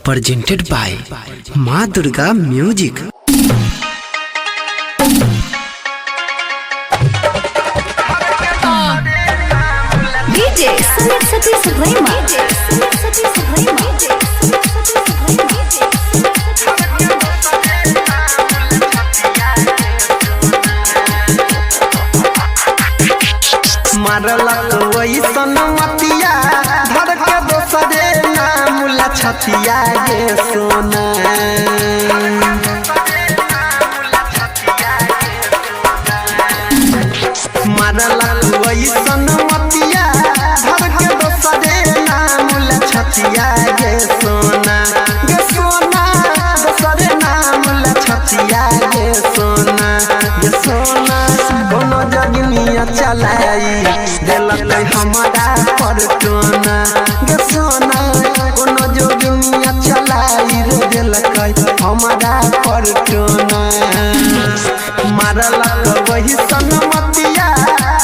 presented by माँ Durga music. DJ Sumit Satish भैया मारलक वैसन मतिया धर के दोसरे नाम लछतिया गे सोना। मारलक वैसन मतिया धर के दोसरे नाम लछतिया गे सोना। गे सोना दोसरे नाम लछतिया गे सोना। गे सोना कोनो जगनिया चलाई देलक हमारा पर टोना। गे सोना कोनो जोगिनिया चलाई रे देलक हमारा पर टोना। मारलक वही सनमतिया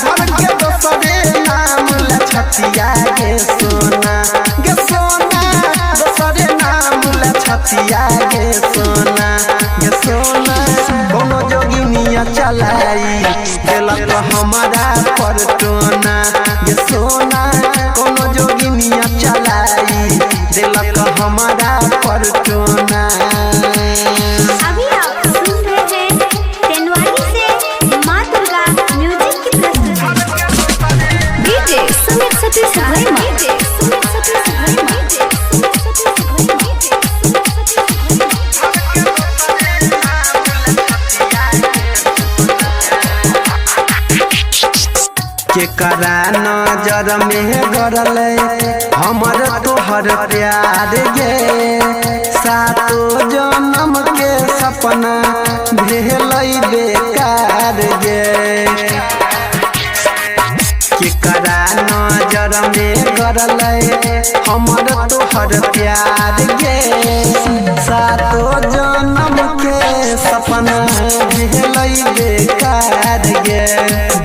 धर के दोसरे नाम लछतिया गे सोना। गे सोना दोसरे नाम लछतिया गे सोना। गे सोना कोनो जोगिनिया चलाई देलक हमारा पर टोना। गे सोना कोनो जोगिनिया चलाई देलक हमारा पर टोना। अभी आप सुन रहे हैं तेनवानी से माँ दुर्गा म्यूजिक की प्रस्तुति। डीजे सुमित सतीश केकरा नजर में गरल हमर तोहर प्यार गे। सातो जन्म के सपना भेल बेकार गे। केकरा नजर में गरल हमर तोहर प्यार गे। सातो जन्म के सपना भेल बेकार गे।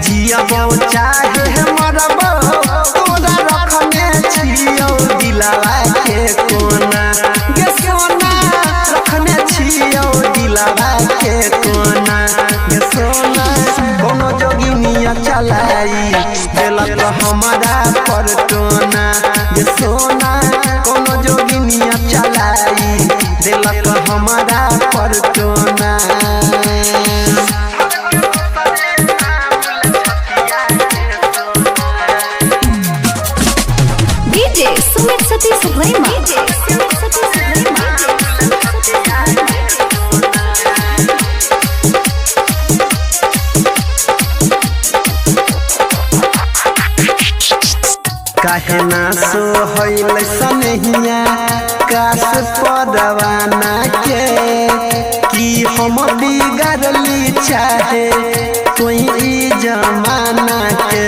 जियबो चाहे मरबो तोरा रखने छियौ दिलवा के कोना। गे सोना रखने छियौ दिलवा के कोना। गे सोना कोनो जोगिनिया चलाई देलक हमारा पर टोना। गे सोना कोनो जोगिनिया चलाई देलक हमारा पर टोना। सुमित सतीश भैया काहे ना सोहैल सनहिया काश परवाना के। कि हम बिगड़ली चाहे कोई जमाना के।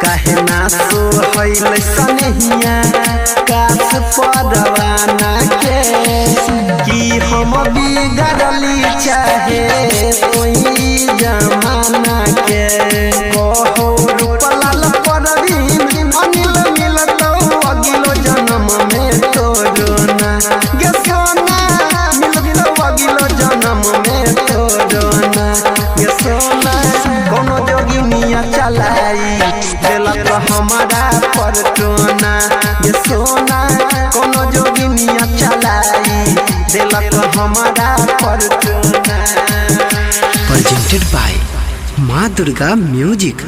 काहे ना सोहैल सनहिया काश परवाना के। कि हम बिगड़ली चाहे कोई जमाना के। कहो रूपलाल परवीन अनिल मिलतौ अगिलो जन्म में तोरोना। गे सोना मिलतौ अगिलो जन्म में तोरोना। गे सोना कोनो जोगिनिया चलाई देलक हमारा पर टोना। गे सोना कोनो जोगिनिया चलाई देलक हमारा पर टोना। presented by माँ दुर्गा म्यूजिक।